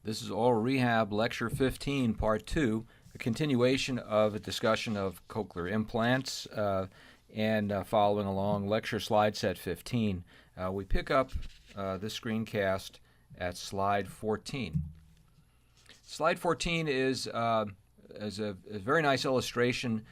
This is Oral Rehab Lecture 15, Part 2, a continuation of a discussion of cochlear implants, and following along lecture slide set 15. We pick up this screencast at slide 14. Slide 14 is a very nice illustration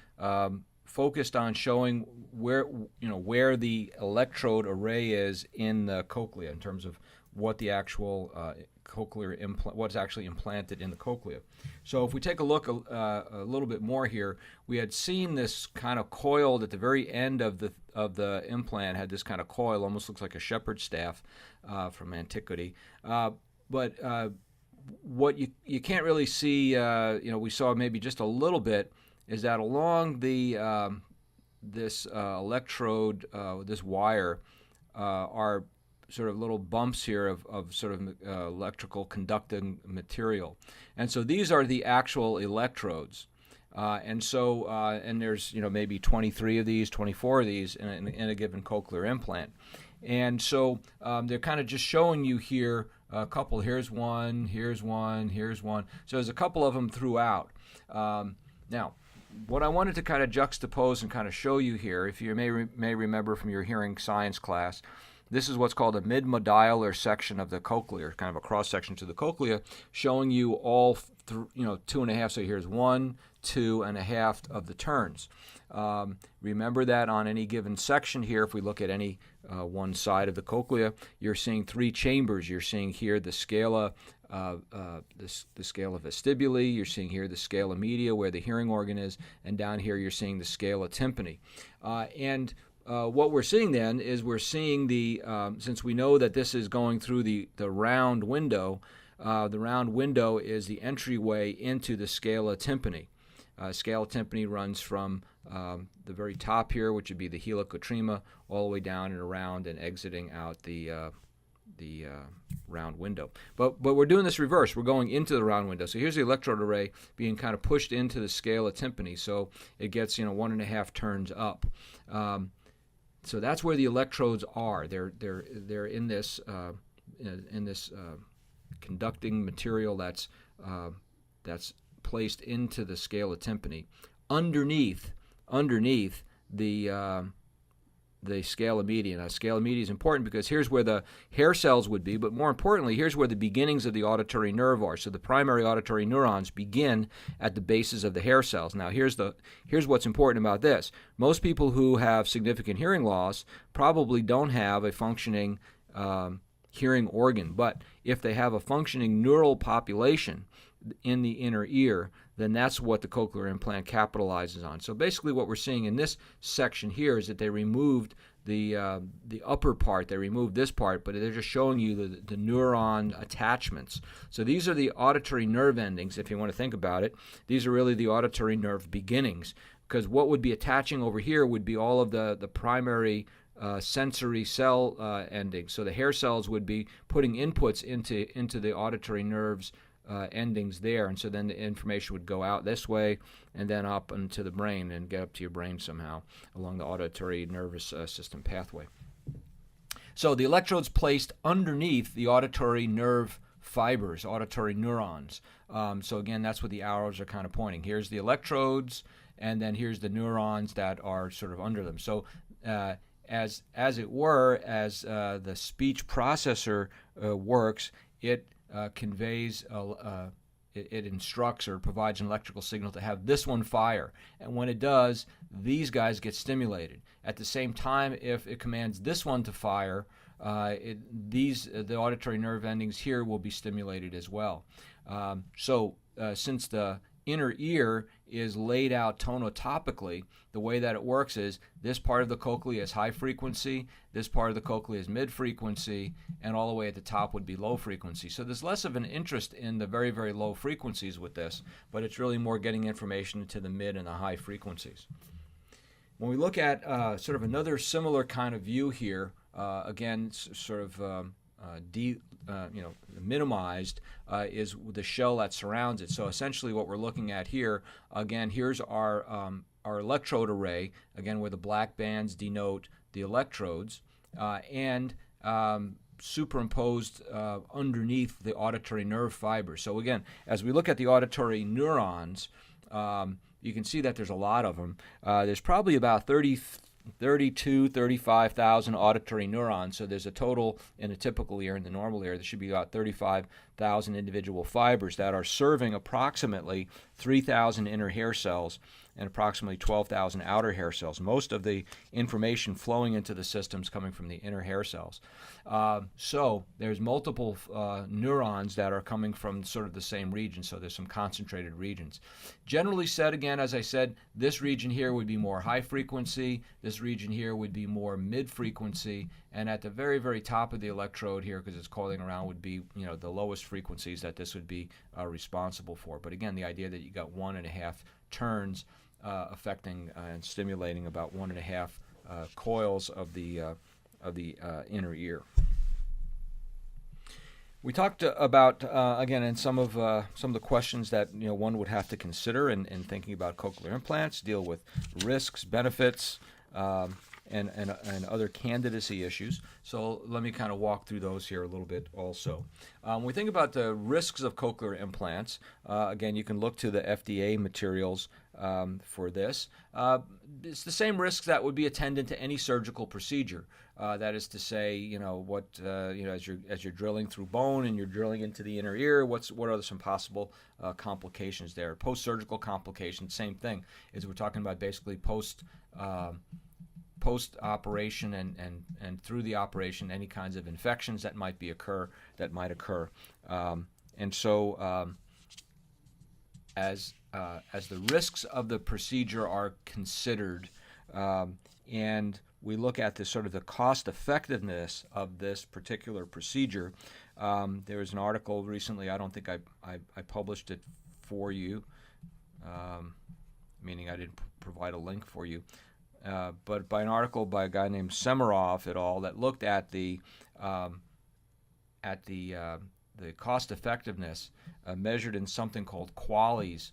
focused on showing where the electrode array is in the cochlea in terms of what the actual cochlear implant, what's actually implanted in the cochlea. So if we take a look a little bit more here, we had seen this kind of coiled at the very end of the implant, had this kind of coil, almost looks like a shepherd's staff from antiquity. But what you can't really see, we saw maybe just a little bit, is that along the this electrode, this wire, are sort of little bumps here of sort of electrical conducting material. And so these are the actual electrodes. And there's maybe 23 of these, 24 of these in a given cochlear implant. And so they're kind of just showing you here a couple. Here's one, here's one, here's one. So there's a couple of them throughout. Now, what I wanted to kind of juxtapose and kind of show you here, if you may remember from your hearing science class, this is what's called a mid-modular section of the cochlea, kind of a cross-section to the cochlea, showing you all, 2.5. So here's 1, 2.5 of the turns. Remember that on any given section here, if we look at any one side of the cochlea, you're seeing 3 chambers. You're seeing here the scala, the scala vestibuli. You're seeing here the scala media, where the hearing organ is, and down here you're seeing the scala tympani. What we're seeing then is we're seeing since we know that this is going through the round window, the round window is the entryway into the scala tympani. Scala tympani runs from the very top here, which would be the helicotrema, all the way down and around and exiting out the round window. But we're doing this reverse. We're going into the round window. So here's the electrode array being kind of pushed into the scala tympani, so it gets 1.5 turns up. So that's where the electrodes are. They're in this conducting material that's placed into the scala tympani. Underneath the scala media. Now, scala media is important because here's where the hair cells would be, but more importantly, here's where the beginnings of the auditory nerve are. So the primary auditory neurons begin at the bases of the hair cells. Now, here's what's important about this. Most people who have significant hearing loss probably don't have a functioning hearing organ, but if they have a functioning neural population in the inner ear, then that's what the cochlear implant capitalizes on. So basically what we're seeing in this section here is that they removed the upper part, they removed this part, but they're just showing you the neuron attachments. So these are the auditory nerve endings, if you want to think about it. These are really the auditory nerve beginnings, because what would be attaching over here would be all of the primary sensory cell endings. So the hair cells would be putting inputs into the auditory nerves endings there, and so then the information would go out this way and then up into the brain and get up to your brain somehow along the auditory nervous system pathway. So the electrodes placed underneath the auditory nerve fibers, auditory neurons. So again, that's what the arrows are kind of pointing. Here's the electrodes, and then here's the neurons that are sort of under them. So as it were, as the speech processor works, it conveys, it instructs or provides an electrical signal to have this one fire. And when it does, these guys get stimulated. At the same time, if it commands this one to fire, the auditory nerve endings here will be stimulated as well. Since the inner ear is laid out tonotopically, the way that it works is this part of the cochlea is high frequency, this part of the cochlea is mid frequency, and all the way at the top would be low frequency. So there's less of an interest in the very, very low frequencies with this, but it's really more getting information to the mid and the high frequencies. When we look at sort of another similar kind of view here, again, sort of minimized, is the shell that surrounds it. So essentially what we're looking at here, again, here's our electrode array, again, where the black bands denote the electrodes, and superimposed underneath the auditory nerve fiber. So again, as we look at the auditory neurons, you can see that there's a lot of them. There's probably about 35,000 auditory neurons. So there's a total in a typical ear. In the normal ear, there should be about 35,000 individual fibers that are serving approximately 3,000 inner hair cells and approximately 12,000 outer hair cells. Most of the information flowing into the system is coming from the inner hair cells. So there's multiple neurons that are coming from sort of the same region, so there's some concentrated regions. Generally said, again, as I said, this region here would be more high frequency, this region here would be more mid frequency, and at the very, very top of the electrode here, because it's coiling around, would be the lowest frequencies that this would be responsible for. But again, the idea that you got 1.5 turns affecting and stimulating about 1.5 coils of the inner ear. We talked about again in some of the questions that one would have to consider in thinking about cochlear implants, deal with risks, benefits, and other candidacy issues. So let me kind of walk through those here a little bit also. When we think about the risks of cochlear implants, again, you can look to the FDA materials for this. It's the same risks that would be attendant to any surgical procedure. That is to say, as you're drilling through bone and you're drilling into the inner ear, what are some possible complications there? Post-surgical complications, same thing. Is we're talking about basically post-operation and through the operation, any kinds of infections that might occur. And so as the risks of the procedure are considered, and we look at the cost effectiveness of this particular procedure, there was an article recently. I don't think I published it for you, meaning I didn't provide a link for you. But by an article by a guy named Semerov et al. That looked at the cost effectiveness measured in something called QALYs.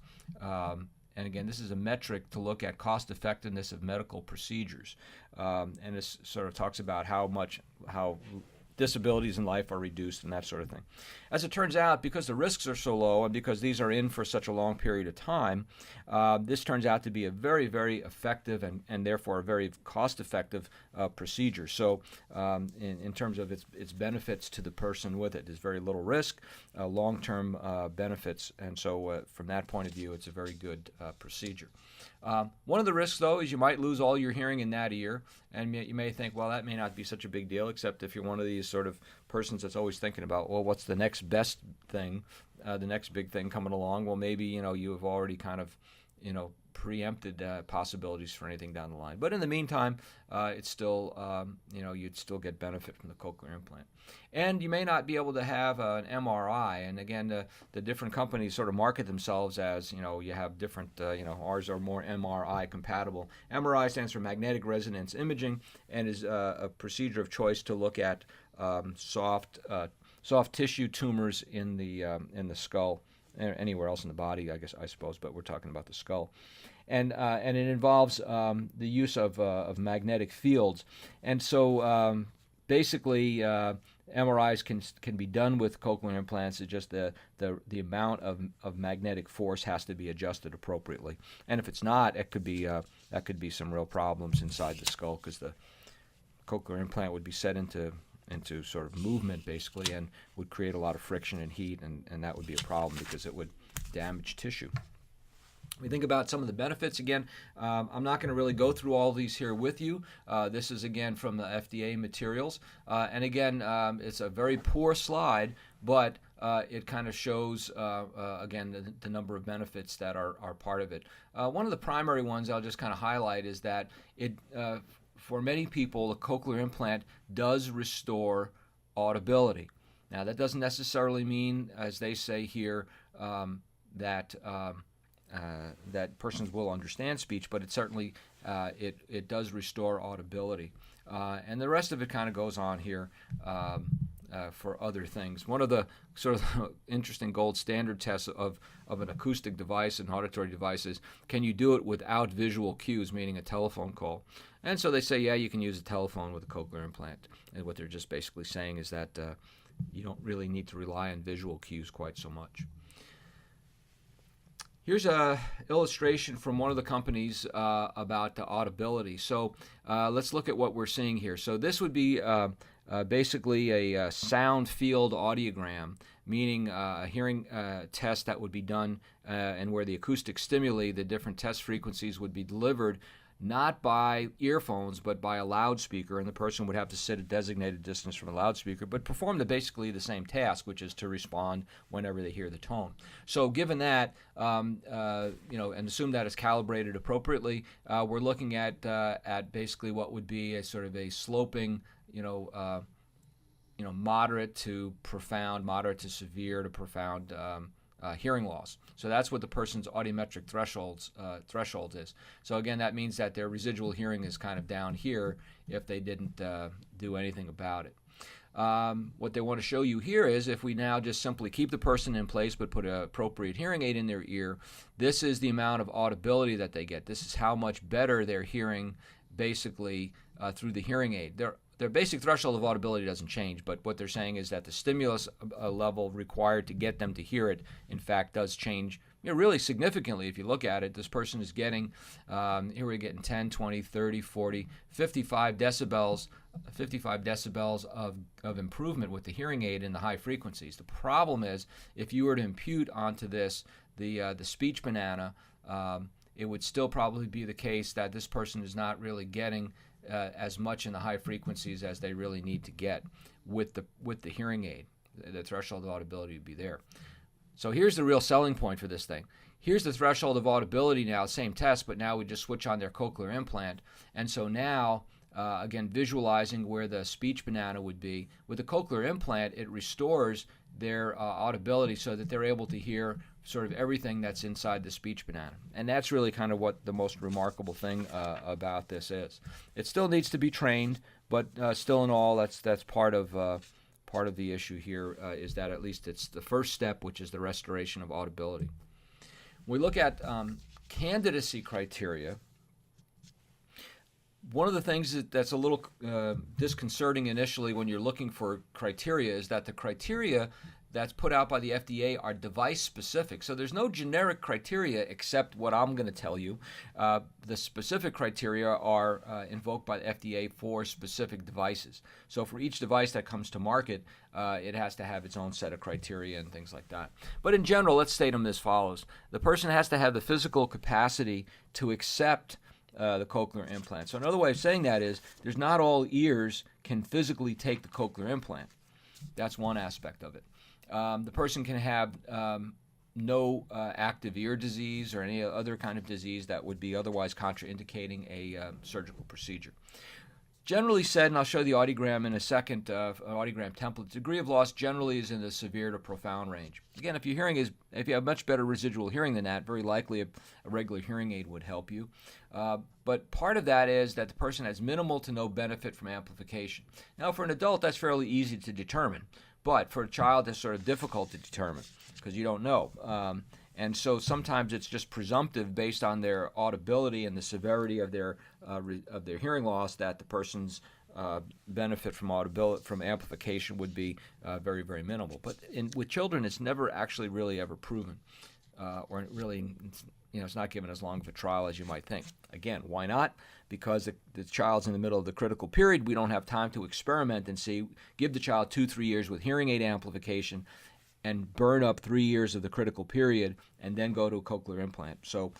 And again, this is a metric to look at cost effectiveness of medical procedures. And this sort of talks about how disabilities in life are reduced and that sort of thing. As it turns out, because the risks are so low and because these are in for such a long period of time, this turns out to be a very, very effective and therefore a very cost-effective procedure. So in terms of its benefits to the person with it, there's very little risk, long-term benefits, and so from that point of view, it's a very good procedure. One of the risks, though, is you might lose all your hearing in that ear, and you may think, well, that may not be such a big deal, except if you're one of these sort of persons that's always thinking about, well, what's the next best thing, the next big thing coming along? Well, maybe, you have already kind of, preempted possibilities for anything down the line. But in the meantime, it's still, you'd still get benefit from the cochlear implant. And you may not be able to have an MRI. And again, the different companies sort of market themselves as, you have different, ours are more MRI compatible. MRI stands for magnetic resonance imaging and is a procedure of choice to look at soft tissue tumors in the skull. Anywhere else in the body, I suppose, but we're talking about the skull, and it involves the use of magnetic fields, and so basically MRIs can be done with cochlear implants. It's just the amount of magnetic force has to be adjusted appropriately, and if it's not, that could be some real problems inside the skull because the cochlear implant would be set into sort of movement basically and would create a lot of friction and heat, and that would be a problem because it would damage tissue. We think about some of the benefits again. I'm not going to really go through all these here with you. This is again from the FDA materials, and again it's a very poor slide, but it kind of shows again the number of benefits that are part of it. One of the primary ones I'll just kind of highlight is that it for many people, the cochlear implant does restore audibility. Now, that doesn't necessarily mean, as they say here, that persons will understand speech, but it certainly it does restore audibility. And the rest of it kind of goes on here for other things. One of the sort of interesting gold standard tests of an acoustic device, an auditory device, is can you do it without visual cues, meaning a telephone call? And so they say, yeah, you can use a telephone with a cochlear implant. And what they're just basically saying is that you don't really need to rely on visual cues quite so much. Here's an illustration from one of the companies about the audibility. So let's look at what we're seeing here. So this would be basically a sound field audiogram, meaning a hearing test that would be done and where the acoustic stimuli, the different test frequencies, would be delivered not by earphones but by a loudspeaker, and the person would have to sit a designated distance from the loudspeaker but perform basically the same task, which is to respond whenever they hear the tone. So given that, and assume that it's calibrated appropriately, we're looking at basically what would be a sort of a sloping, moderate to profound, moderate to severe to profound hearing loss. So that's what the person's audiometric threshold is. So again, that means that their residual hearing is kind of down here if they didn't do anything about it. What they want to show you here is if we now just simply keep the person in place but put an appropriate hearing aid in their ear, this is the amount of audibility that they get. This is how much better they're hearing basically through the hearing aid. Their basic threshold of audibility doesn't change, but what they're saying is that the stimulus level required to get them to hear it, in fact, does change really significantly. If you look at it, this person is getting, here we're getting 10, 20, 30, 40, 55 decibels of improvement with the hearing aid in the high frequencies. The problem is, if you were to impute onto this the speech banana, it would still probably be the case that this person is not really getting as much in the high frequencies as they really need to get with the hearing aid. The threshold of audibility would be there. So here's the real selling point for this thing. Here's the threshold of audibility now, same test, but now we just switch on their cochlear implant. And so now, again, visualizing where the speech banana would be, with the cochlear implant, it restores their audibility so that they're able to hear sort of everything that's inside the speech banana. And that's really kind of what the most remarkable thing about this is. It still needs to be trained, but still in all, that's part of the issue here, is that at least it's the first step, which is the restoration of audibility. When we look at candidacy criteria, one of the things that's a little disconcerting initially when you're looking for criteria is that the criteria that's put out by the FDA are device specific. So there's no generic criteria except what I'm going to tell you. The specific criteria are invoked by the FDA for specific devices. So for each device that comes to market, it has to have its own set of criteria and things like that. But in general, let's state them as follows. The person has to have the physical capacity to accept the cochlear implant. So another way of saying that is there's not all ears can physically take the cochlear implant. That's one aspect of it. The person can have no active ear disease or any other kind of disease that would be otherwise contraindicating a surgical procedure. Generally said, and I'll show the audiogram in a second, audiogram template, degree of loss generally is in the severe to profound range. Again, if you have much better residual hearing than that, very likely a regular hearing aid would help you. But part of that is that the person has minimal to no benefit from amplification. Now, for an adult, that's fairly easy to determine. But for a child, it's sort of difficult to determine because you don't know. And so sometimes it's just presumptive based on their audibility and the severity of their hearing loss that the person's benefit from amplification would be very, very minimal. But with children, it's never actually really ever proven, or really, it's not given as long of a trial as you might think. Again, why not? Because the child's in the middle of the critical period. We don't have time to experiment and give the child 2-3 years with hearing aid amplification and burn up 3 years of the critical period and then go to a cochlear implant. So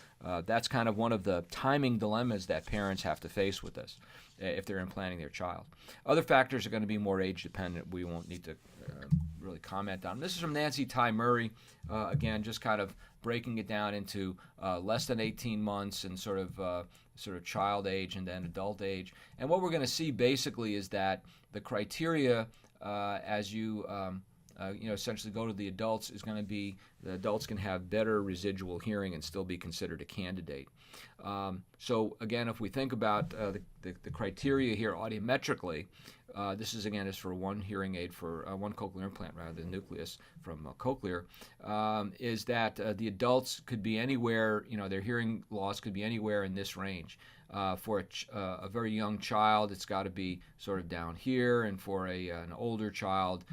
that's kind of one of the timing dilemmas that parents have to face with this if they're implanting their child. Other factors are going to be more age dependent. We won't need to really comment on. This is from Nancy Ty Murray. Again, just kind of breaking it down into less than 18 months and sort of child age and then adult age. And what we're going to see basically is that the criteria as you essentially go to the adults is going to be the adults can have better residual hearing and still be considered a candidate. So again, if we think about the criteria here audiometrically, this is again is for one hearing aid for one cochlear implant rather than nucleus from Cochlear, is that the adults could be anywhere, their hearing loss could be anywhere in this range. For a very young child, it's got to be sort of down here, and for an older child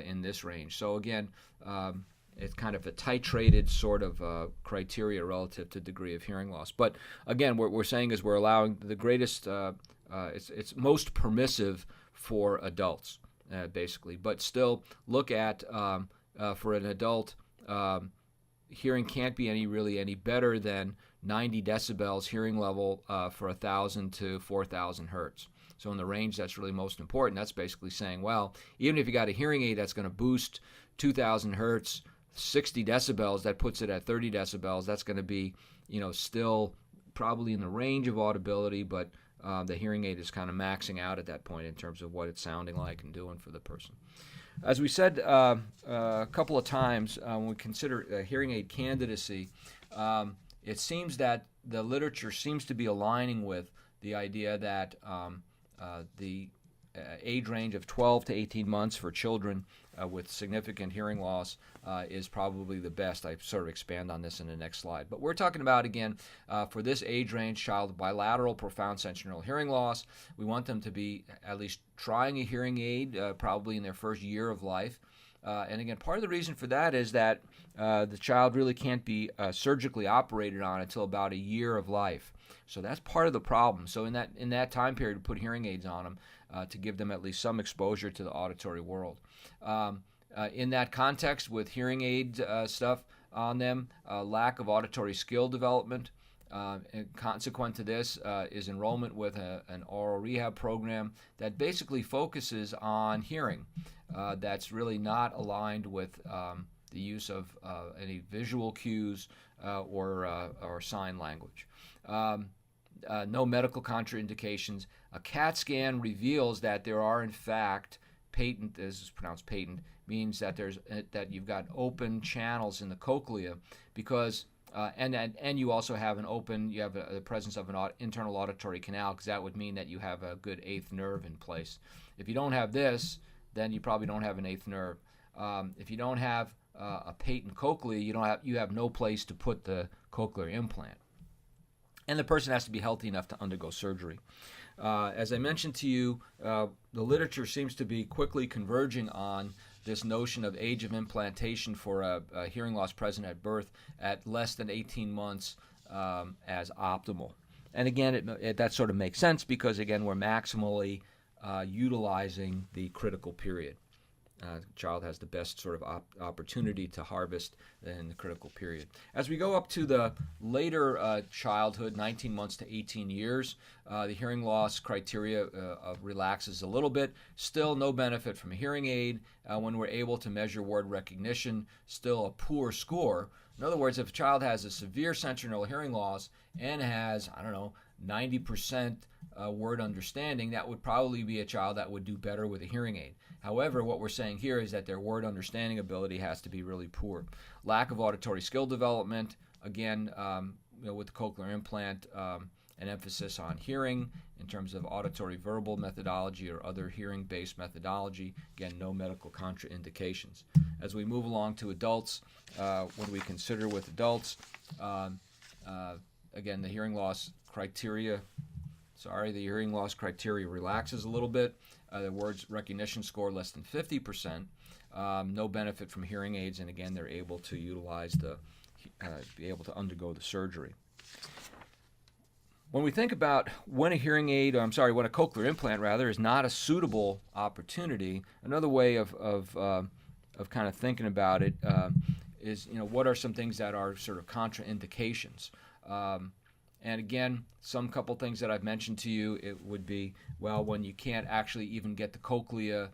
in this range. So again, it's kind of a titrated sort of criteria relative to degree of hearing loss. But again, what we're saying is we're allowing the greatest, it's most permissive for adults, basically. But still, look at, for an adult, hearing can't be any better than 90 decibels hearing level for 1,000 to 4,000 hertz. So in the range that's really most important. That's basically saying, well, even if you got a hearing aid that's going to boost 2,000 hertz, 60 decibels, that puts it at 30 decibels. That's going to be, still probably in the range of audibility, but the hearing aid is kind of maxing out at that point in terms of what it's sounding like and doing for the person. As we said a couple of times when we consider hearing aid candidacy, it seems that the literature seems to be aligning with the idea that the age range of 12 to 18 months for children with significant hearing loss is probably the best. I sort of expand on this in the next slide. But we're talking about, again, for this age range, child with bilateral profound sensorineural hearing loss, we want them to be at least trying a hearing aid probably in their first year of life. And again, part of the reason for that is that the child really can't be surgically operated on until about a year of life. So that's part of the problem. So in that time period, put hearing aids on them to give them at least some exposure to the auditory world. In that context, with hearing aid stuff on them, lack of auditory skill development. And consequent to this is enrollment with an oral rehab program that basically focuses on hearing. That's really not aligned with the use of any visual cues or sign language. No medical contraindications. A CAT scan reveals that there are, in fact, patent, this is pronounced patent, means that that you've got open channels in the cochlea because and you also have the presence of an internal auditory canal, because that would mean that you have a good eighth nerve in place. If you don't have this, then you probably don't have an eighth nerve. If you don't have a patent cochlea, you have no place to put the cochlear implant. And the person has to be healthy enough to undergo surgery. As I mentioned to you, the literature seems to be quickly converging on this notion of age of implantation for a hearing loss present at birth at less than 18 months as optimal. And again, that sort of makes sense because, again, we're maximally utilizing the critical period. The child has the best sort of opportunity to harvest in the critical period. As we go up to the later childhood, 19 months to 18 years, the hearing loss criteria relaxes a little bit. Still no benefit from a hearing aid. When we're able to measure word recognition, still a poor score. In other words, if a child has a severe sensorineural hearing loss and has, 90% word understanding, that would probably be a child that would do better with a hearing aid. However, what we're saying here is that their word understanding ability has to be really poor. Lack of auditory skill development, again, with the cochlear implant, an emphasis on hearing in terms of auditory verbal methodology or other hearing-based methodology. Again, no medical contraindications. As we move along to adults, when we consider with adults, again, the hearing loss criteria relaxes a little bit. The words recognition score less than 50%. No benefit from hearing aids, and again, they're able to utilize be able to undergo the surgery. When we think about when a cochlear implant is not a suitable opportunity, another way of kind of thinking about it is, what are some things that are sort of contraindications? And again, some couple things that I've mentioned to you, it would be, when you can't actually even get the cochlear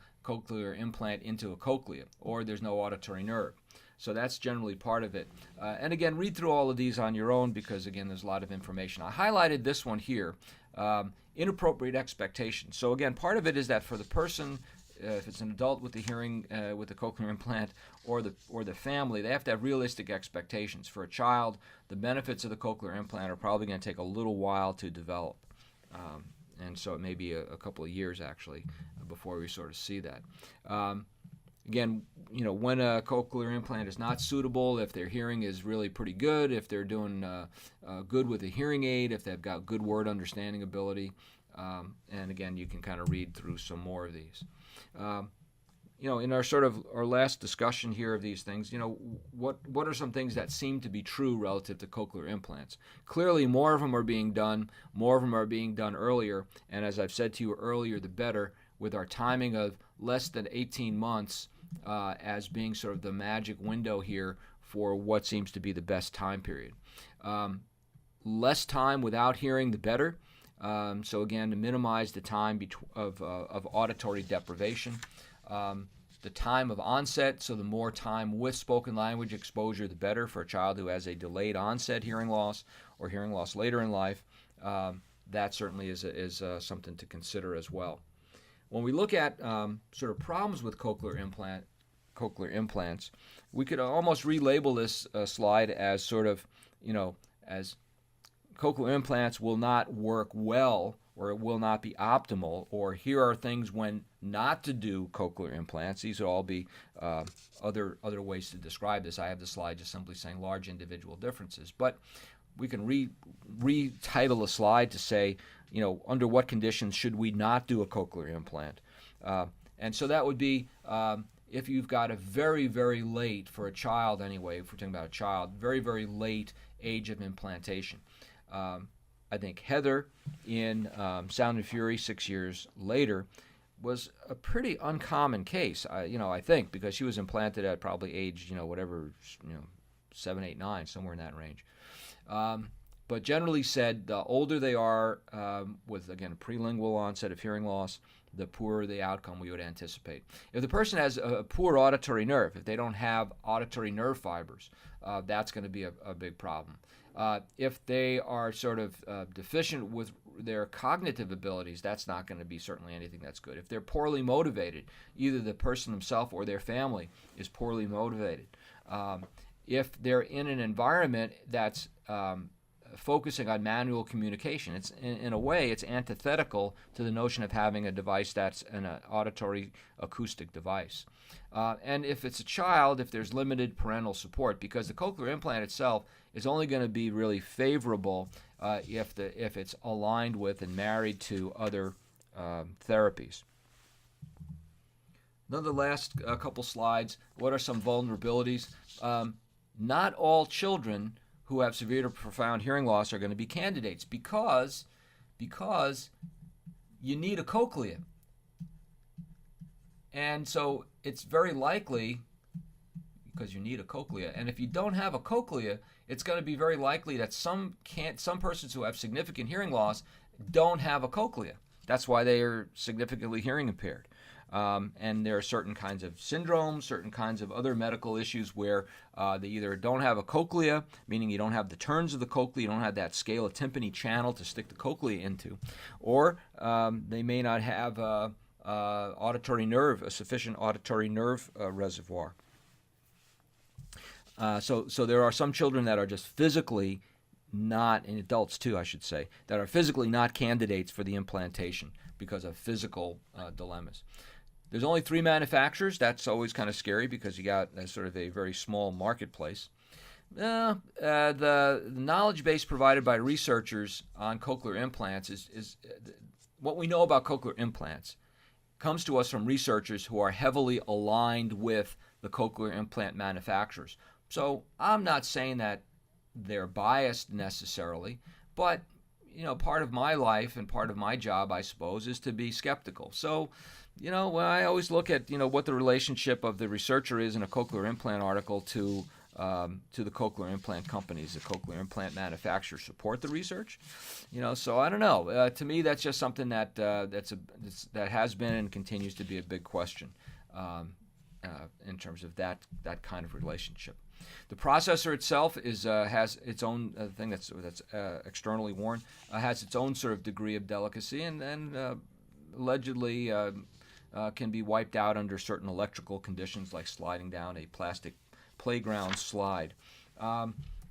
implant into a cochlea, or there's no auditory nerve. So that's generally part of it. And again, read through all of these on your own because, again, there's a lot of information. I highlighted this one here, inappropriate expectations. So again, part of it is that for the person, if it's an adult with the hearing, with the cochlear implant, or the family, they have to have realistic expectations. For a child, the benefits of the cochlear implant are probably going to take a little while to develop. and so it may be a couple of years actually before we sort of see that. Again, when a cochlear implant is not suitable, if their hearing is really pretty good, if they're doing good with a hearing aid, if they've got good word understanding ability, and again, you can kind of read through some more of these. In our last discussion here of these things, what are some things that seem to be true relative to cochlear implants? Clearly, more of them are being done. More of them are being done earlier, and as I've said to you earlier, the better. With our timing of less than 18 months as being sort of the magic window here for what seems to be the best time period. Less time without hearing, the better. So again, to minimize the time of auditory deprivation. The time of onset, so the more time with spoken language exposure, the better for a child who has a delayed onset hearing loss or hearing loss later in life. That certainly is something to consider as well. When we look at sort of problems with cochlear implants, we could almost relabel this slide as sort of, as cochlear implants will not work well, or it will not be optimal, or here are things when not to do cochlear implants. These would all be other ways to describe this. I have the slide just simply saying large individual differences. But we can retitle a slide to say, under what conditions should we not do a cochlear implant? And so that would be if you've got a very, very late, for a child anyway, if we're talking about a child, very, very late age of implantation. I think Heather in Sound and Fury 6 years later was a pretty uncommon case, I think, because she was implanted at probably age, 7, 8, 9, somewhere in that range. But generally said, the older they are with, again, prelingual onset of hearing loss, the poorer the outcome we would anticipate. If the person has a poor auditory nerve, if they don't have auditory nerve fibers, that's going to be a big problem. If they are sort of deficient with their cognitive abilities, that's not going to be certainly anything that's good. If they're poorly motivated, either the person himself or their family is poorly motivated. If they're in an environment that's focusing on manual communication, it's in a way it's antithetical to the notion of having a device that's an auditory acoustic device. And if it's a child, if there's limited parental support, because the cochlear implant itself is only going to be really favorable if it's aligned with and married to other therapies. Another last couple slides. What are some vulnerabilities? Not all children who have severe to profound hearing loss are going to be candidates because you need a cochlea. And so it's very likely, because you need a cochlea, and if you don't have a cochlea, it's going to be very likely that some persons who have significant hearing loss don't have a cochlea. That's why they are significantly hearing impaired. And there are certain kinds of syndromes, certain kinds of other medical issues where they either don't have a cochlea, meaning you don't have the turns of the cochlea, you don't have that scala tympani channel to stick the cochlea into, or they may not have a sufficient auditory nerve reservoir. So there are some children that are just physically not, and adults too, I should say, that are physically not candidates for the implantation because of physical dilemmas. There's only 3 manufacturers. That's always kind of scary because you got sort of a very small marketplace. The knowledge base provided by researchers on cochlear implants is what we know about cochlear implants comes to us from researchers who are heavily aligned with the cochlear implant manufacturers. So I'm not saying that they're biased necessarily, but part of my life and part of my job, I suppose, is to be skeptical. So, when I always look at what the relationship of the researcher is in a cochlear implant article to the cochlear implant companies, the cochlear implant manufacturers support the research. So I don't know. To me, that's just something that that has been and continues to be a big question in terms of that kind of relationship. The processor itself has its own thing that's externally worn, has its own sort of degree of delicacy, and allegedly can be wiped out under certain electrical conditions, like sliding down a plastic playground slide.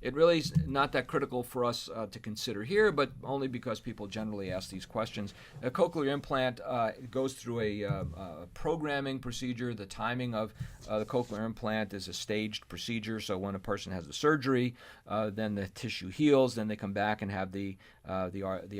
it really is not that critical for us to consider here, but only because people generally ask these questions. A cochlear implant goes through a programming procedure. The timing of the cochlear implant is a staged procedure. So when a person has the surgery, then the tissue heals, then they come back and have the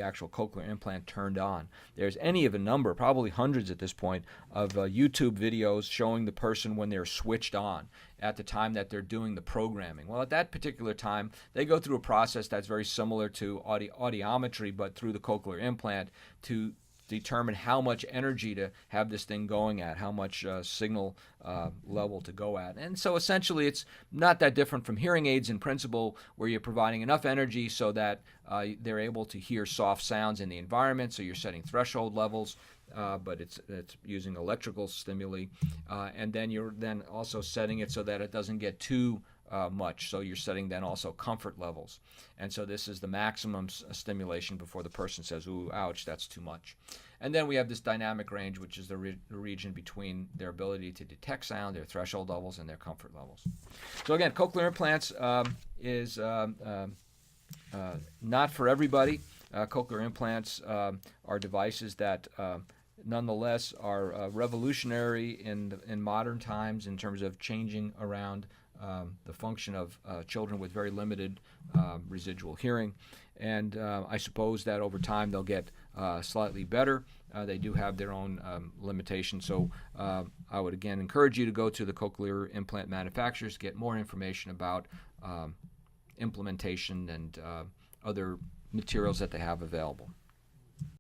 actual cochlear implant turned on. There's any of a number, probably hundreds at this point, of YouTube videos showing the person when they're switched on at the time that they're doing the programming. Well, at that particular time, they go through a process that's very similar to audiometry, but through the cochlear implant to determine how much energy to have this thing going at, how much signal level to go at. And so essentially it's not that different from hearing aids in principle, where you're providing enough energy so that they're able to hear soft sounds in the environment, so you're setting threshold levels, but it's using electrical stimuli, and then you're then also setting it so that it doesn't get too much. So you're setting then also comfort levels. And so this is the maximum stimulation before the person says, ooh, ouch, that's too much. And then we have this dynamic range, which is the region between their ability to detect sound, their threshold levels, and their comfort levels. So again, cochlear implants is not for everybody. Cochlear implants are devices that nonetheless are revolutionary in modern times in terms of changing around the function of children with very limited residual hearing. And I suppose that over time they'll get slightly better. They do have their own limitations. So I would again encourage you to go to the cochlear implant manufacturers, get more information about implementation and other materials that they have available.